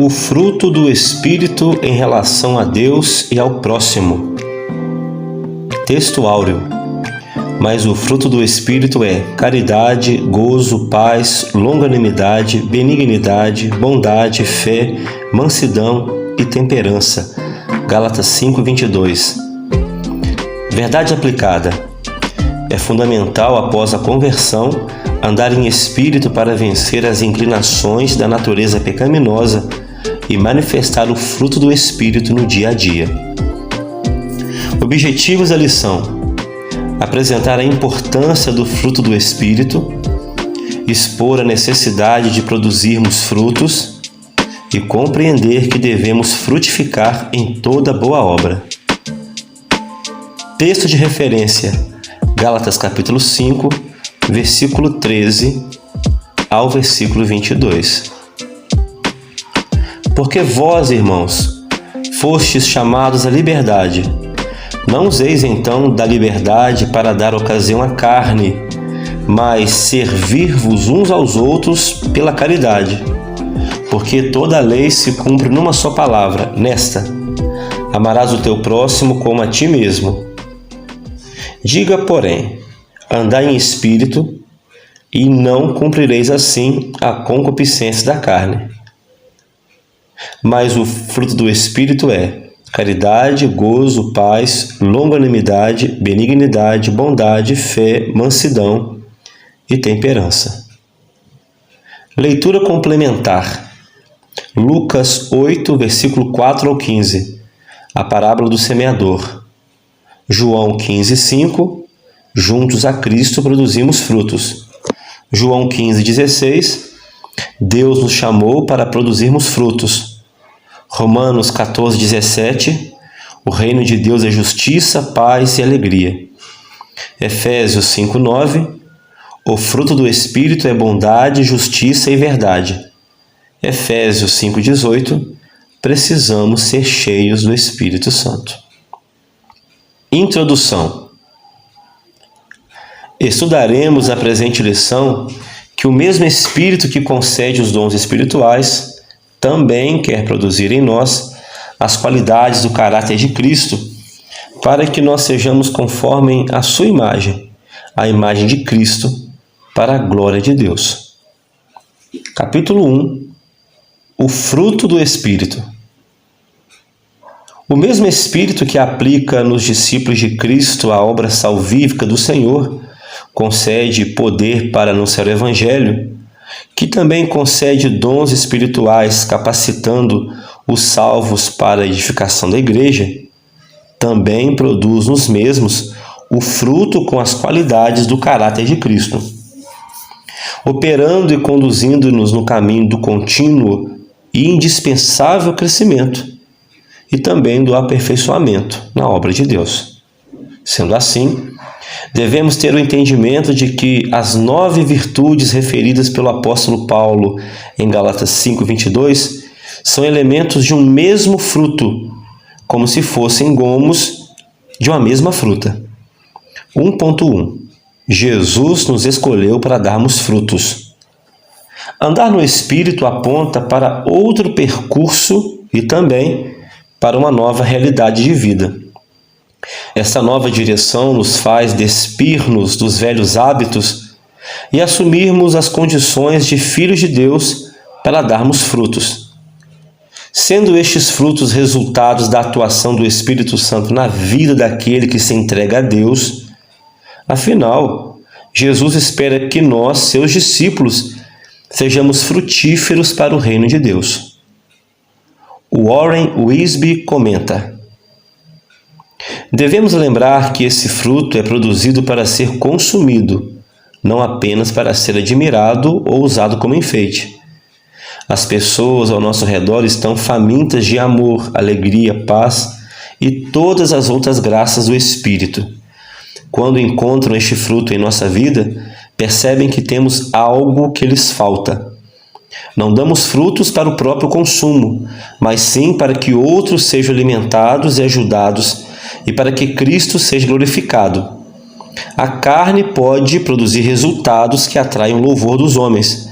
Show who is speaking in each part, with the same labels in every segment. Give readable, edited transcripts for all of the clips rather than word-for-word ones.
Speaker 1: O fruto do Espírito em relação a Deus e ao próximo. Texto áureo. Mas o fruto do Espírito é caridade, gozo, paz, longanimidade, benignidade, bondade, fé, mansidão e temperança. Gálatas 5:22. Verdade aplicada. É fundamental, após a conversão, andar em espírito para vencer as inclinações da natureza pecaminosa e manifestar o fruto do Espírito no dia a dia. Objetivos da lição: apresentar a importância do fruto do Espírito, expor a necessidade de produzirmos frutos e compreender que devemos frutificar em toda boa obra. Texto de referência: Gálatas capítulo 5, versículo 13 ao versículo 22. Porque vós, irmãos, fostes chamados à liberdade. Não useis então da liberdade para dar ocasião à carne, mas servir-vos uns aos outros pela caridade. Porque toda a lei se cumpre numa só palavra, nesta: amarás o teu próximo como a ti mesmo. Diga, porém, andai em espírito, e não cumprireis assim a concupiscência da carne. Mas o fruto do Espírito é caridade, gozo, paz, longanimidade, benignidade, bondade, fé, mansidão e temperança. Leitura complementar. Lucas 8, versículo 4 ao 15. A parábola do semeador. João 15:5. Juntos a Cristo produzimos frutos. João 15:16. Deus nos chamou para produzirmos frutos. Romanos 14:17. O reino de Deus é justiça, paz e alegria. Efésios 5:9. O fruto do Espírito é bondade, justiça e verdade. Efésios 5:18. Precisamos ser cheios do Espírito Santo. Introdução. Estudaremos na presente lição que o mesmo Espírito que concede os dons espirituais também quer produzir em nós as qualidades do caráter de Cristo, para que nós sejamos conforme a sua imagem, a imagem de Cristo, para a glória de Deus. Capítulo 1. O fruto do Espírito. O mesmo Espírito que aplica nos discípulos de Cristo a obra salvífica do Senhor, concede poder para anunciar o Evangelho, que também concede dons espirituais capacitando os salvos para a edificação da Igreja, também produz nos mesmos o fruto com as qualidades do caráter de Cristo, operando e conduzindo-nos no caminho do contínuo e indispensável crescimento e também do aperfeiçoamento na obra de Deus. Sendo assim, devemos ter o entendimento de que as 9 virtudes referidas pelo apóstolo Paulo em Gálatas 5:22 são elementos de um mesmo fruto, como se fossem gomos de uma mesma fruta. 1.1. Jesus nos escolheu para darmos frutos. Andar no Espírito aponta para outro percurso e também para uma nova realidade de vida. Esta nova direção nos faz despir-nos dos velhos hábitos e assumirmos as condições de filhos de Deus para darmos frutos. Sendo estes frutos resultados da atuação do Espírito Santo na vida daquele que se entrega a Deus, afinal, Jesus espera que nós, seus discípulos, sejamos frutíferos para o reino de Deus. Warren Wiersbe comenta: devemos lembrar que esse fruto é produzido para ser consumido, não apenas para ser admirado ou usado como enfeite. As pessoas ao nosso redor estão famintas de amor, alegria, paz e todas as outras graças do Espírito. Quando encontram este fruto em nossa vida, percebem que temos algo que lhes falta. Não damos frutos para o próprio consumo, mas sim para que outros sejam alimentados e ajudados e para que Cristo seja glorificado. A carne pode produzir resultados que atraem o louvor dos homens,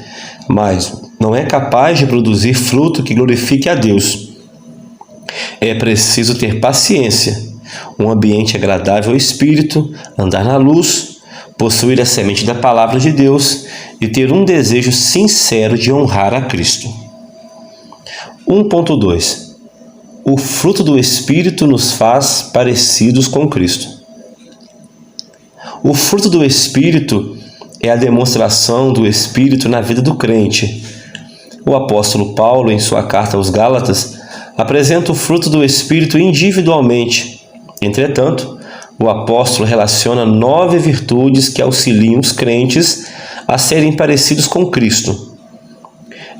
Speaker 1: mas não é capaz de produzir fruto que glorifique a Deus. É preciso ter paciência, um ambiente agradável ao espírito, andar na luz, possuir a semente da palavra de Deus e ter um desejo sincero de honrar a Cristo. 1.2. O fruto do Espírito nos faz parecidos com Cristo. O fruto do Espírito é a demonstração do Espírito na vida do crente. O apóstolo Paulo, em sua carta aos Gálatas, apresenta o fruto do Espírito individualmente. Entretanto, o apóstolo relaciona 9 virtudes que auxiliam os crentes a serem parecidos com Cristo.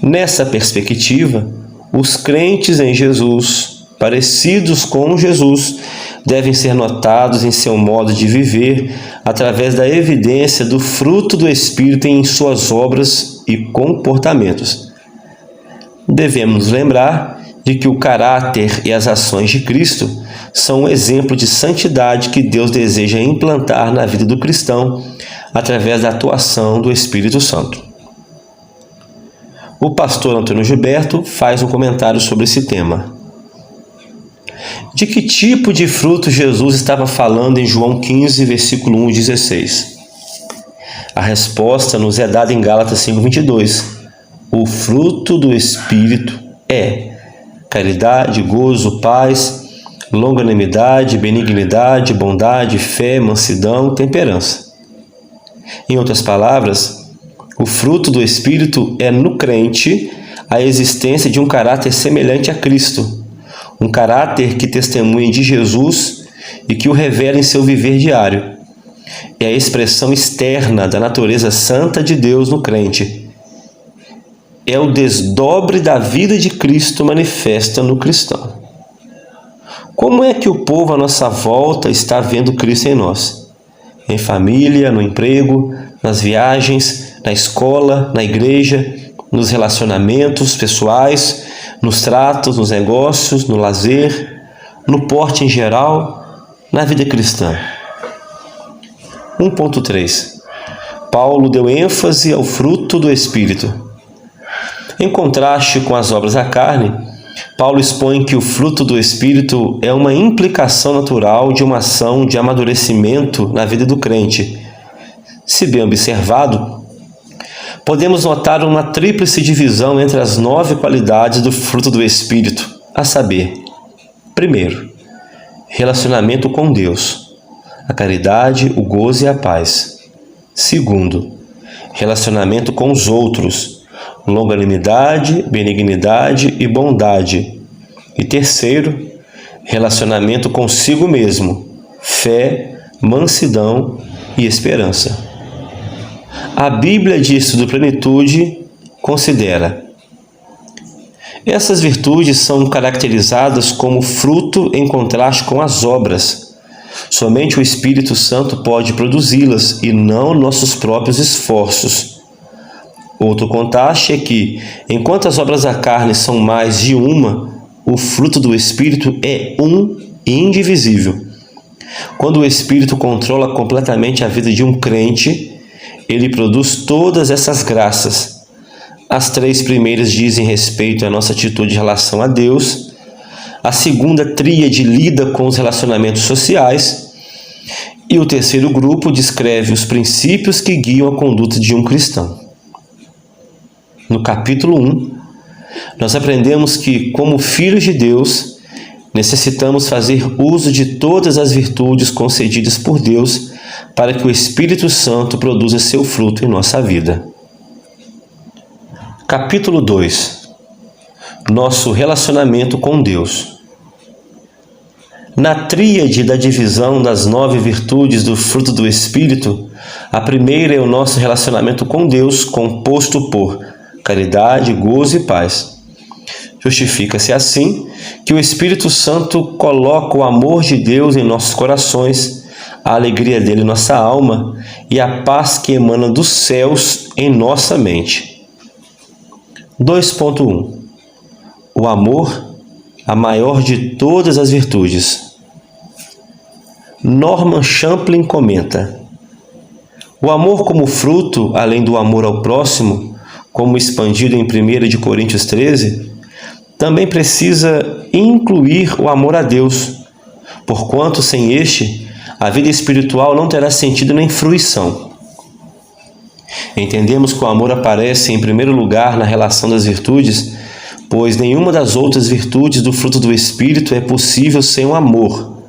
Speaker 1: Nessa perspectiva, os crentes em Jesus, parecidos com Jesus, devem ser notados em seu modo de viver através da evidência do fruto do Espírito em suas obras e comportamentos. Devemos lembrar de que o caráter e as ações de Cristo são um exemplo de santidade que Deus deseja implantar na vida do cristão através da atuação do Espírito Santo. O pastor Antônio Gilberto faz um comentário sobre esse tema. De que tipo de fruto Jesus estava falando em João 15, versículo 1 e 16? A resposta nos é dada em Gálatas 5:22. O fruto do Espírito é caridade, gozo, paz, longanimidade, benignidade, bondade, fé, mansidão, temperança. Em outras palavras, o fruto do Espírito é no crente a existência de um caráter semelhante a Cristo, um caráter que testemunha de Jesus e que o revela em seu viver diário. É a expressão externa da natureza santa de Deus no crente. É o desdobre da vida de Cristo manifesta no cristão. Como é que o povo à nossa volta está vendo Cristo em nós? Em família, no emprego, nas viagens, na escola, na igreja, nos relacionamentos pessoais, nos tratos, nos negócios, no lazer, no porte em geral, na vida cristã. 1.3. Paulo deu ênfase ao fruto do Espírito. Em contraste com as obras da carne, Paulo expõe que o fruto do Espírito é uma implicação natural de uma ação de amadurecimento na vida do crente. Se bem observado, podemos notar uma tríplice divisão entre as 9 qualidades do fruto do Espírito, a saber: primeiro, relacionamento com Deus, a caridade, o gozo e a paz. Segundo, relacionamento com os outros, longanimidade, benignidade e bondade. E terceiro, relacionamento consigo mesmo, fé, mansidão e esperança. A Bíblia de Estudo Plenitude considera: essas virtudes são caracterizadas como fruto em contraste com as obras. Somente o Espírito Santo pode produzi-las e não nossos próprios esforços. Outro contraste é que, enquanto as obras da carne são mais de uma, o fruto do Espírito é um e indivisível. Quando o Espírito controla completamente a vida de um crente, ele produz todas essas graças. As 3 primeiras dizem respeito à nossa atitude em relação a Deus. A segunda tríade lida com os relacionamentos sociais. E o terceiro grupo descreve os princípios que guiam a conduta de um cristão. No capítulo 1, nós aprendemos que, como filhos de Deus, necessitamos fazer uso de todas as virtudes concedidas por Deus para que o Espírito Santo produza seu fruto em nossa vida. Capítulo 2. Nosso relacionamento com Deus. Na tríade da divisão das 9 virtudes do fruto do Espírito, a primeira é o nosso relacionamento com Deus, composto por caridade, gozo e paz. Justifica-se assim que o Espírito Santo coloca o amor de Deus em nossos corações, a alegria dele em nossa alma e a paz que emana dos céus em nossa mente. 2.1. O amor, a maior de todas as virtudes. Norman Champlin comenta: o amor como fruto, além do amor ao próximo, como expandido em 1 Coríntios 13, também precisa incluir o amor a Deus, porquanto sem este, a vida espiritual não terá sentido nem fruição. Entendemos que o amor aparece em primeiro lugar na relação das virtudes, pois nenhuma das outras virtudes do fruto do Espírito é possível sem o amor.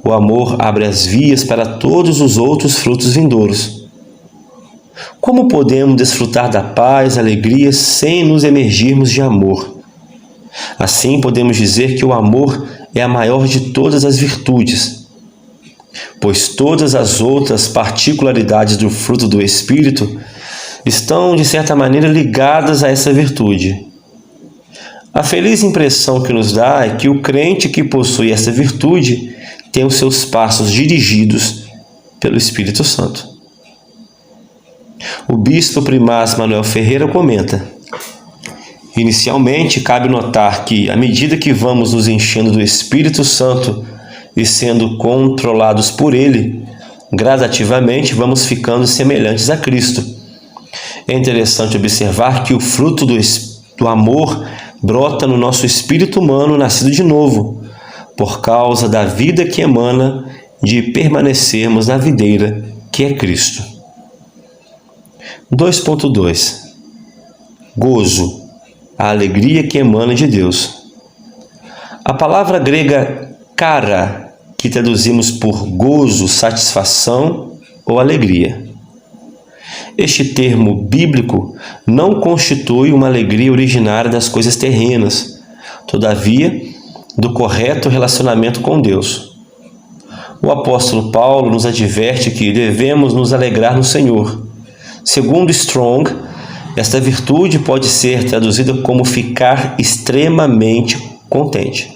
Speaker 1: O amor abre as vias para todos os outros frutos vindouros. Como podemos desfrutar da paz, alegria, sem nos emergirmos de amor? Assim, podemos dizer que o amor é a maior de todas as virtudes, pois todas as outras particularidades do fruto do Espírito estão, de certa maneira, ligadas a essa virtude. A feliz impressão que nos dá é que o crente que possui essa virtude tem os seus passos dirigidos pelo Espírito Santo. O bispo primaz Manuel Ferreira comenta: inicialmente, cabe notar que, à medida que vamos nos enchendo do Espírito Santo e sendo controlados por ele, gradativamente vamos ficando semelhantes a Cristo. É interessante observar que o fruto do amor brota no nosso espírito humano nascido de novo, por causa da vida que emana de permanecermos na videira que é Cristo. 2.2 Gozo, a alegria que emana de Deus. A palavra grega kara, que traduzimos por gozo, satisfação ou alegria. Este termo bíblico não constitui uma alegria originária das coisas terrenas, todavia, do correto relacionamento com Deus. O apóstolo Paulo nos adverte que devemos nos alegrar no Senhor. Segundo Strong, esta virtude pode ser traduzida como ficar extremamente contente.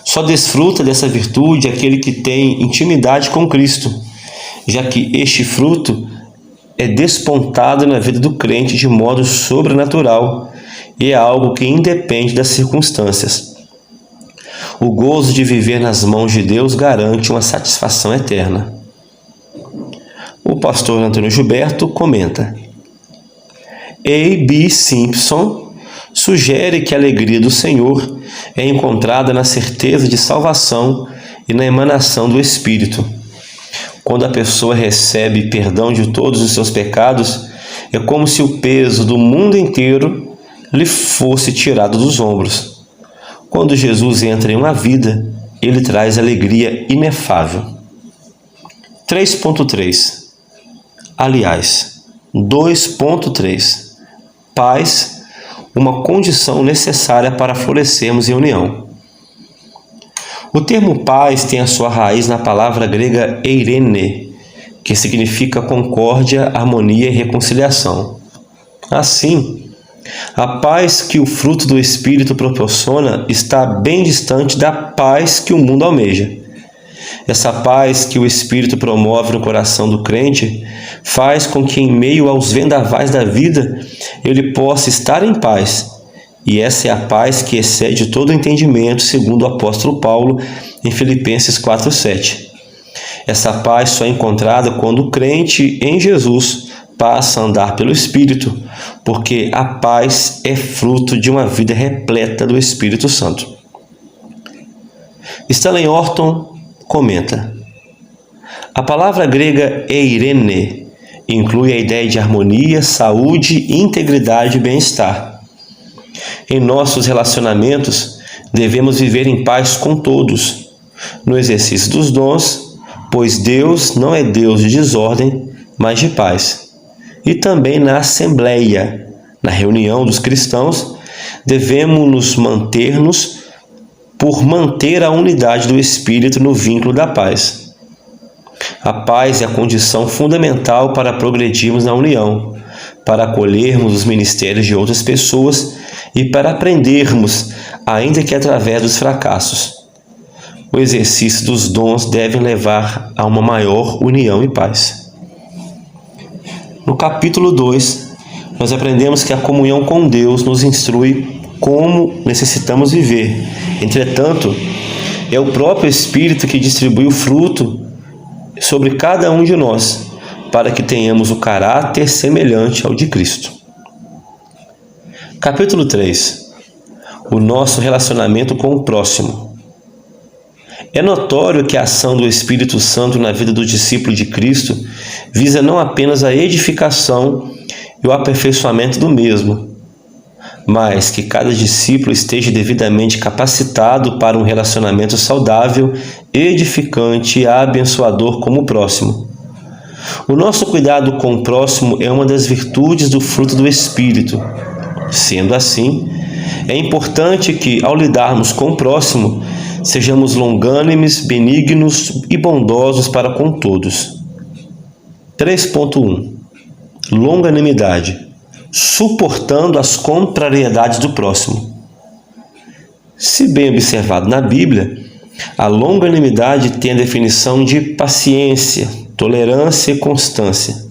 Speaker 1: Só desfruta dessa virtude aquele que tem intimidade com Cristo, já que este fruto é despontado na vida do crente de modo sobrenatural e é algo que independe das circunstâncias. O gozo de viver nas mãos de Deus garante uma satisfação eterna. O pastor Antônio Gilberto comenta: A.B. Simpson sugere que a alegria do Senhor é encontrada na certeza de salvação e na emanação do Espírito. Quando a pessoa recebe perdão de todos os seus pecados, é como se o peso do mundo inteiro lhe fosse tirado dos ombros. Quando Jesus entra em uma vida, ele traz alegria inefável. 3.3 Aliás, 2.3 Paz, uma condição necessária para florescermos em união. O termo paz tem a sua raiz na palavra grega eirene, que significa concórdia, harmonia e reconciliação. Assim, a paz que o fruto do Espírito proporciona está bem distante da paz que o mundo almeja. Essa paz que o Espírito promove no coração do crente faz com que, em meio aos vendavais da vida, ele possa estar em paz. E essa é a paz que excede todo entendimento, segundo o apóstolo Paulo em Filipenses 4:7. Essa paz só é encontrada quando o crente em Jesus passa a andar pelo Espírito, porque a paz é fruto de uma vida repleta do Espírito Santo. Stanley Horton comenta: a palavra grega eirene inclui a ideia de harmonia, saúde, integridade e bem-estar. Em nossos relacionamentos, devemos viver em paz com todos, no exercício dos dons, pois Deus não é Deus de desordem, mas de paz. E também na assembleia, na reunião dos cristãos, devemos nos manter-nos por manter a unidade do Espírito no vínculo da paz. A paz é a condição fundamental para progredirmos na união, para acolhermos os ministérios de outras pessoas e para aprendermos, ainda que através dos fracassos. O exercício dos dons deve levar a uma maior união e paz. No capítulo 2, nós aprendemos que a comunhão com Deus nos instrui como necessitamos viver. Entretanto, é o próprio Espírito que distribui o fruto sobre cada um de nós, para que tenhamos o caráter semelhante ao de Cristo. Capítulo 3. O nosso relacionamento com o próximo. É notório que a ação do Espírito Santo na vida do discípulo de Cristo visa não apenas a edificação e o aperfeiçoamento do mesmo, mas que cada discípulo esteja devidamente capacitado para um relacionamento saudável, edificante e abençoador com o próximo. O nosso cuidado com o próximo é uma das virtudes do fruto do Espírito. Sendo assim, é importante que, ao lidarmos com o próximo, sejamos longânimes, benignos e bondosos para com todos. 3.1. Longanimidade. Suportando as contrariedades do próximo. Se bem observado na Bíblia, a longanimidade tem a definição de paciência, tolerância e constância.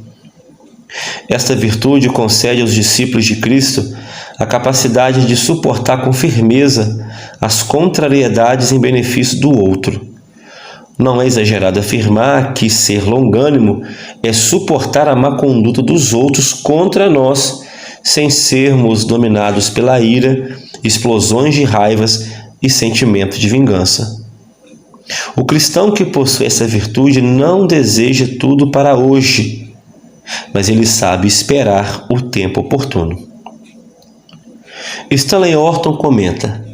Speaker 1: Esta virtude concede aos discípulos de Cristo a capacidade de suportar com firmeza as contrariedades em benefício do outro. Não é exagerado afirmar que ser longânimo é suportar a má conduta dos outros contra nós, sem sermos dominados pela ira, explosões de raivas e sentimento de vingança. O cristão que possui essa virtude não deseja tudo para hoje, mas ele sabe esperar o tempo oportuno. Stanley Orton comenta: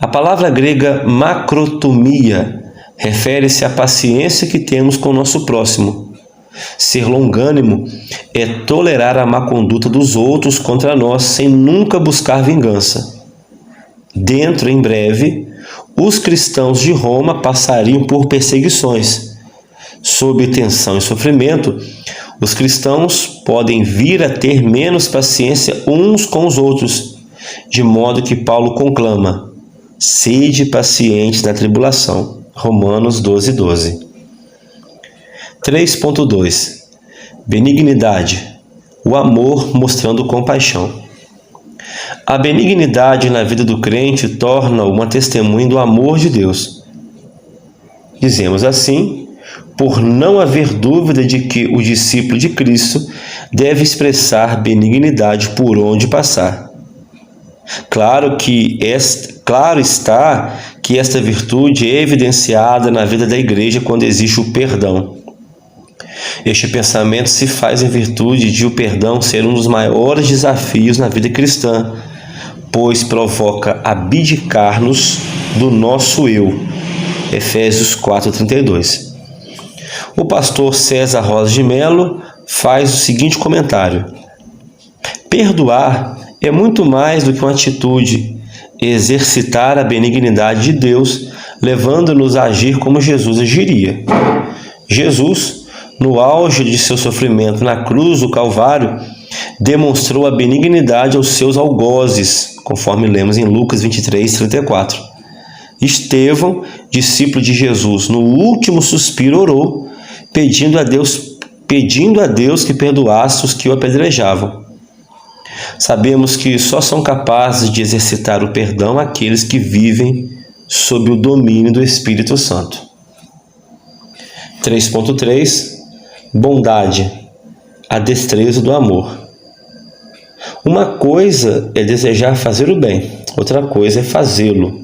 Speaker 1: a palavra grega macrotomia refere-se à paciência que temos com o nosso próximo. Ser longânimo é tolerar a má conduta dos outros contra nós sem nunca buscar vingança. Dentro em breve, os cristãos de Roma passariam por perseguições. Sob tensão e sofrimento, os cristãos podem vir a ter menos paciência uns com os outros, de modo que Paulo conclama: sede pacientes na tribulação. Romanos 12:12. 3.2. Benignidade. O amor mostrando compaixão. A benignidade na vida do crente torna uma testemunha do amor de Deus. Dizemos assim, por não haver dúvida de que o discípulo de Cristo deve expressar benignidade por onde passar. Claro está que esta virtude é evidenciada na vida da igreja quando existe o perdão. Este pensamento se faz em virtude de o perdão ser um dos maiores desafios na vida cristã, pois provoca abdicar-nos do nosso eu. Efésios 4:32. O pastor César Rosa de Mello faz o seguinte comentário: perdoar é muito mais do que uma atitude, exercitar a benignidade de Deus, levando-nos a agir como Jesus agiria. Jesus, no auge de seu sofrimento na cruz do Calvário, demonstrou a benignidade aos seus algozes, conforme lemos em Lucas 23:34. Estevão, discípulo de Jesus, no último suspiro orou, pedindo a Deus que perdoasse os que o apedrejavam. Sabemos que só são capazes de exercitar o perdão aqueles que vivem sob o domínio do Espírito Santo. 3.3. Bondade, a destreza do amor. Uma coisa é desejar fazer o bem, outra coisa é fazê-lo.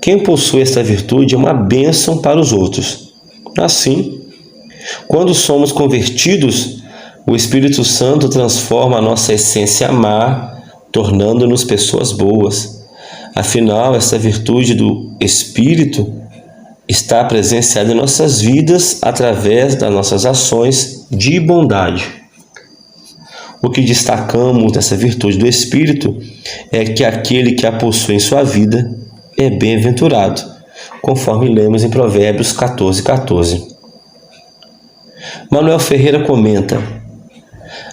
Speaker 1: Quem possui esta virtude é uma bênção para os outros. Assim, quando somos convertidos, o Espírito Santo transforma a nossa essência má, tornando-nos pessoas boas. Afinal, essa virtude do Espírito está presenciada em nossas vidas através das nossas ações de bondade. O que destacamos dessa virtude do Espírito é que aquele que a possui em sua vida é bem-aventurado, conforme lemos em Provérbios 14:14. Manuel Ferreira comenta: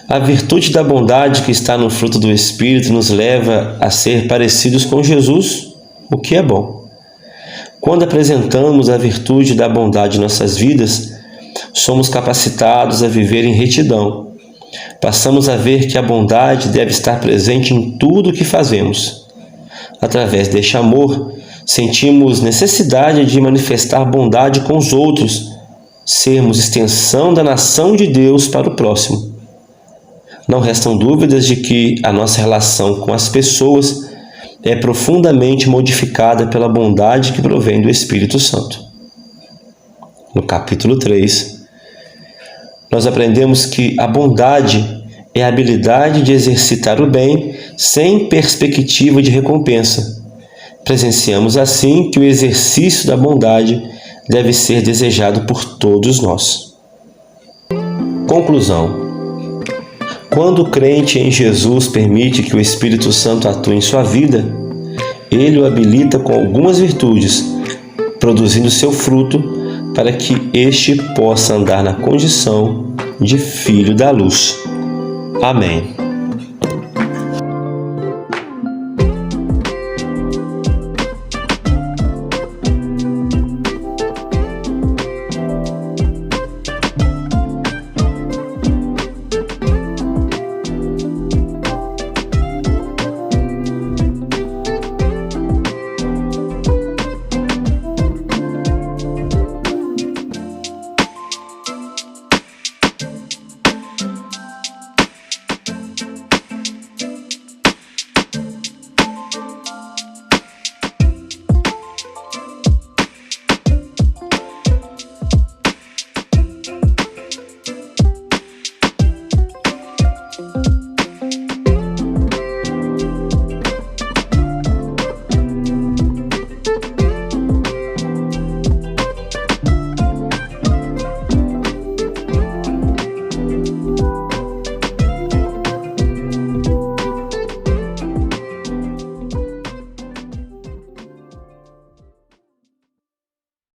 Speaker 1: a virtude da bondade que está no fruto do Espírito nos leva a ser parecidos com Jesus, o que é bom. Quando apresentamos a virtude da bondade em nossas vidas, somos capacitados a viver em retidão. Passamos a ver que a bondade deve estar presente em tudo o que fazemos. Através deste amor, sentimos necessidade de manifestar bondade com os outros, sermos extensão da nação de Deus para o próximo. não restam dúvidas de que a nossa relação com as pessoas é profundamente modificada pela bondade que provém do Espírito Santo. No capítulo 3, nós aprendemos que a bondade é a habilidade de exercitar o bem sem perspectiva de recompensa. Presenciamos assim que o exercício da bondade deve ser desejado por todos nós. Conclusão. Quando o crente em Jesus permite que o Espírito Santo atue em sua vida, ele o habilita com algumas virtudes, produzindo seu fruto para que este possa andar na condição de filho da luz. Amém.